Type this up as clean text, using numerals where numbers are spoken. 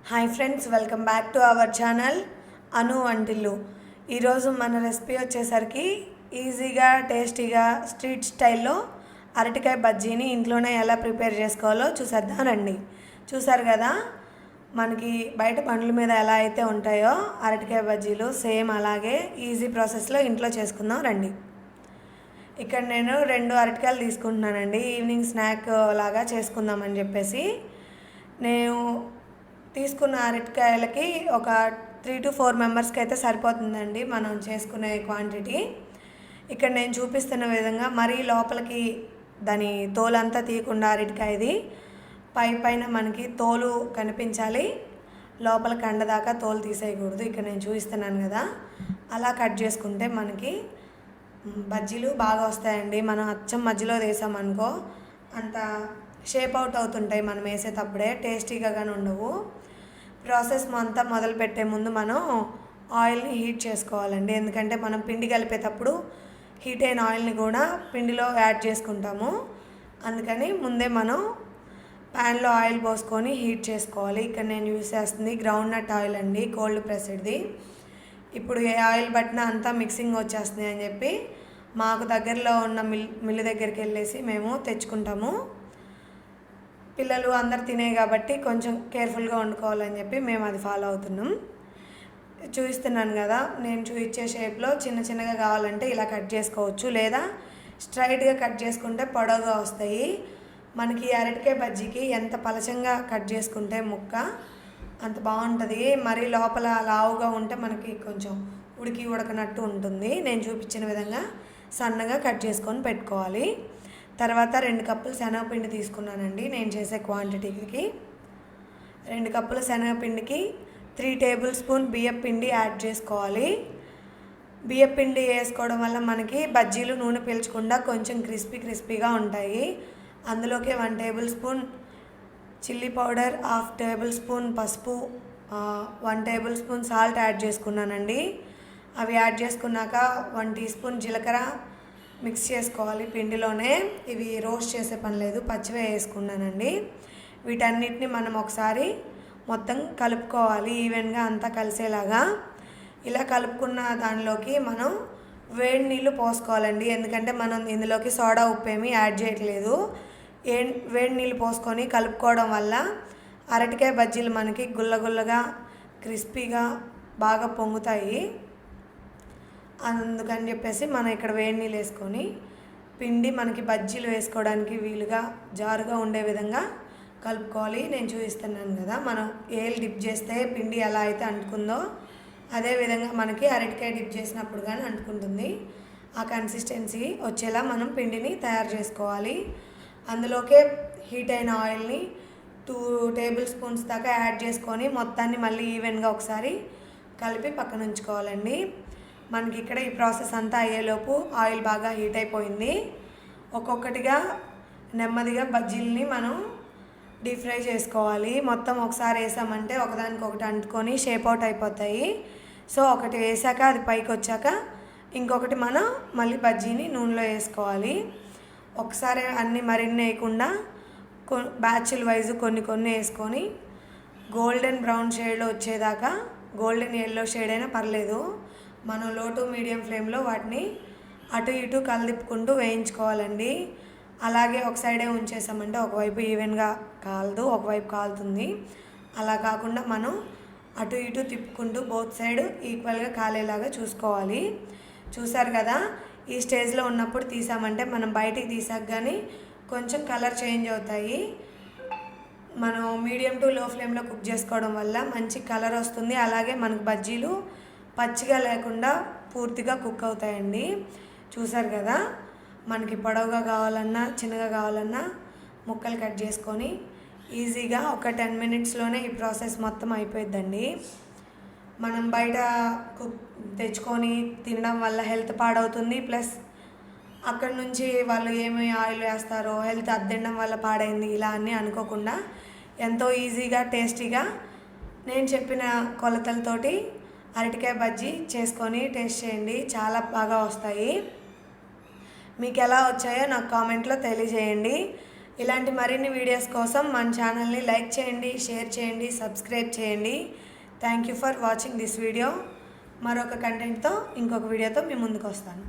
Hi friends, welcome back to our channel Anu Vantillu. ఈరోజు మన recipe వచ్చేసరికి ఈజీగా టేస్టీగా స్ట్రీట్ స్టైల్లో అరటికాయ బజ్జీని ఇంట్లోనే ఎలా ప్రిపేర్ చేసుకోవాలో చూసేద్దాం రండి. చూసారు కదా, మనకి బయట బండ్ల మీద ఎలా అయితే ఉంటాయో అరటికాయ బజ్జీలు సేమ్ అలాగే ఈజీ ప్రాసెస్లో ఇంట్లో చేసుకుందాం రండి. ఇక్కడ నేను 2 అరటికాయలు తీసుకుంటున్నానండి. ఈవినింగ్ స్నాక్ లాగా చేసుకుందామని చెప్పేసి నేను తీసుకున్న అరటికాయలకి ఒక 3 to 4 మెంబర్స్కి అయితే సరిపోతుందండి మనం చేసుకునే క్వాంటిటీ. ఇక్కడ నేను చూపిస్తున్న విధంగా మరీ లోపలికి దాని తోలంతా తీయకుండా అరటికాయది పైన మనకి తోలు కనిపించాలి, లోపల కండ దాకా తోలు తీసేయకూడదు. ఇక్కడ నేను చూపిస్తున్నాను కదా, అలా కట్ చేసుకుంటే మనకి బజ్జీలు బాగా వస్తాయండి. మనం అచ్చం మధ్యలో వేసామనుకో అంత షేప్ అవుట్ అవుతుంటాయి, మనం వేసేటప్పుడే టేస్టీగా కానీ ఉండవు. ప్రాసెస్ అంతా మొదలు పెట్టే ముందు మనం ఆయిల్ని హీట్ చేసుకోవాలండి. ఎందుకంటే మనం పిండి కలిపేటప్పుడు హీట్ అయిన ఆయిల్ని కూడా పిండిలో యాడ్ చేసుకుంటాము. అందుకని ముందే మనం ప్యాన్లో ఆయిల్ పోసుకొని హీట్ చేసుకోవాలి. ఇక్కడ నేను యూస్ చేస్తుంది గ్రౌండ్ నట్ ఆయిల్ అండి, కోల్డ్ ప్రెస్డ్ది. ఇప్పుడు ఏ ఆయిల్ పట్టినా అంతా మిక్సింగ్ వచ్చేస్తుంది అని చెప్పి మాకు దగ్గరలో ఉన్న మిల్లు దగ్గరికి వెళ్ళేసి మేము తెచ్చుకుంటాము. పిల్లలు అందరు తినే కాబట్టి కొంచెం కేర్ఫుల్గా వండుకోవాలని చెప్పి మేము అది ఫాలో అవుతున్నాం. చూపిస్తున్నాను కదా, నేను చూపించే షేప్లో చిన్నగా కావాలంటే ఇలా కట్ చేసుకోవచ్చు, లేదా స్ట్రైట్గా కట్ చేసుకుంటే పొడవుగా వస్తాయి. మనకి అరటికాయ బజ్జీకి ఎంత పలచంగా కట్ చేసుకుంటే ముక్క అంత బాగుంటుంది. మరీ లోపల లావుగా ఉంటే మనకి కొంచెం ఉడకనట్టు ఉంటుంది. నేను చూపించిన విధంగా సన్నగా కట్ చేసుకొని పెట్టుకోవాలి. తర్వాత 2 కప్పులు శనగపిండి తీసుకున్నానండి. నేను చేసే క్వాంటిటీకి 2 కప్పుల శనగపిండికి 3 టేబుల్ స్పూన్ బియ్యపిండి యాడ్ చేసుకోవాలి. బియ్యపిండి వేసుకోవడం వల్ల మనకి బజ్జీలు నూనె పీల్చకుండా కొంచెం క్రిస్పీగా ఉంటాయి. అందులోకి 1 table spoon chilli powder, 1/2 table spoon పసుపు, 1 టేబుల్ స్పూన్ సాల్ట్ యాడ్ చేసుకున్నానండి. అవి యాడ్ చేసుకున్నాక 1 టీ స్పూన్ జీలకర్ర మిక్స్ చేసుకోవాలి పిండిలోనే. ఇవి రోస్ట్ చేసే పని లేదు, పచ్చివే వేసుకున్నానండి. వీటన్నిటిని మనం ఒకసారి మొత్తం కలుపుకోవాలి ఈవెన్గా అంతా కలిసేలాగా. ఇలా కలుపుకున్న దానిలోకి మనం వేడి నీళ్ళు పోసుకోవాలండి. ఎందుకంటే మనం ఇందులోకి సోడా ఉప్పు ఏమీ యాడ్ చేయట్లేదు. వేడి నీళ్ళు పోసుకొని కలుపుకోవడం వల్ల అరటికాయ బజ్జీలు మనకి గుల్లగా క్రిస్పీగా బాగా పొంగుతాయి. అందుకని చెప్పేసి మనం ఇక్కడ వేడి నీళ్ళు వేసుకొని పిండి మనకి బజ్జీలు వేసుకోవడానికి వీలుగా జారుగా ఉండే విధంగా కలుపుకోవాలి. నేను చూపిస్తున్నాను కదా, మనం ఏలు డిప్ చేస్తే పిండి ఎలా అయితే అంటుకుందో అదేవిధంగా మనకి అరటికాయ డిప్ చేసినప్పుడు కానీ అంటుకుంటుంది. ఆ కన్సిస్టెన్సీ వచ్చేలా మనం పిండిని తయారు చేసుకోవాలి. అందులోకే హీట్ అయిన ఆయిల్ని 2 టేబుల్ స్పూన్స్ దాకా యాడ్ చేసుకొని మొత్తాన్ని మళ్ళీ ఈవెన్గా ఒకసారి కలిపి పక్కన ఉంచుకోవాలండి. మనకి ఇక్కడ ఈ ప్రాసెస్ అంతా అయ్యేలోపు ఆయిల్ బాగా హీట్ అయిపోయింది. ఒక్కొక్కటిగా నెమ్మదిగా బజ్జీలని మనం డీప్ ఫ్రై చేసుకోవాలి. మొత్తం ఒకసారి వేసామంటే ఒకదానికొకటి అంటుకొని షేప్ అవుట్ అయిపోతాయి. సో ఒకటి వేసాక అది పైకి వచ్చాక ఇంకొకటి మనం మళ్ళీ బజ్జీని నూనెలో వేసుకోవాలి. ఒకసారి అన్నీ మరిన్ని వేయకుండా బ్యాచ్ల వైజ్ కొన్ని వేసుకొని గోల్డెన్ బ్రౌన్ షేడ్లో వచ్చేదాకా, గోల్డెన్ ఎల్లో షేడ్ అయినా పర్లేదు, మనం లో టు మీడియం ఫ్లేమ్లో వాటిని అటు ఇటు కలదిప్పుకుంటూ వేయించుకోవాలండి. అలాగే ఒక సైడే ఉంచేసామంటే ఒకవైపు ఈవెన్గా కాలదు, ఒకవైపు కాలుతుంది. అలా కాకుండా మనం అటు ఇటు తిప్పుకుంటూ బోత్ సైడ్ ఈక్వల్గా కాలేలాగా చూసుకోవాలి. చూసారు కదా, ఈ స్టేజ్లో ఉన్నప్పుడు తీసామంటే మనం బయటికి తీసాక కానీ కొంచెం కలర్ చేంజ్ అవుతాయి. మనం మీడియం టు లో ఫ్లేమ్లో కుక్ చేసుకోవడం వల్ల మంచి కలర్ వస్తుంది. అలాగే మనకు బజ్జీలు పచ్చిగా లేకుండా పూర్తిగా కుక్ అవుతాయండి. చూసారు కదా, మనకి పొడవుగా కావాలన్నా చిన్నగా కావాలన్నా ముక్కలు కట్ చేసుకొని ఈజీగా ఒక 10 మినిట్స్లోనే ఈ ప్రాసెస్ మొత్తం అయిపోయిద్దండి. మనం బయట తెచ్చుకొని తినడం వల్ల హెల్త్ పాడవుతుంది. ప్లస్ అక్కడి నుంచి వాళ్ళు ఏమి ఆయిల్ వేస్తారో హెల్త్ అద్దెండం వల్ల పాడైంది ఇలా అన్నీ అనుకోకుండా ఎంతో ఈజీగా టేస్టీగా నేను చెప్పిన కొలతలతోటి అరటికాయ బజ్జీ చేసుకొని టేస్ట్ చేయండి, చాలా బాగా వస్తాయి. మీకు ఎలా వచ్చాయో నాకు కామెంట్లో తెలియజేయండి. ఇలాంటి మరిన్ని వీడియోస్ కోసం మన ఛానల్ని లైక్ చేయండి, షేర్ చేయండి, సబ్స్క్రైబ్ చేయండి. Thank you for watching this video. మరొక కంటెంట్తో ఇంకొక వీడియోతో మీ ముందుకు వస్తాను.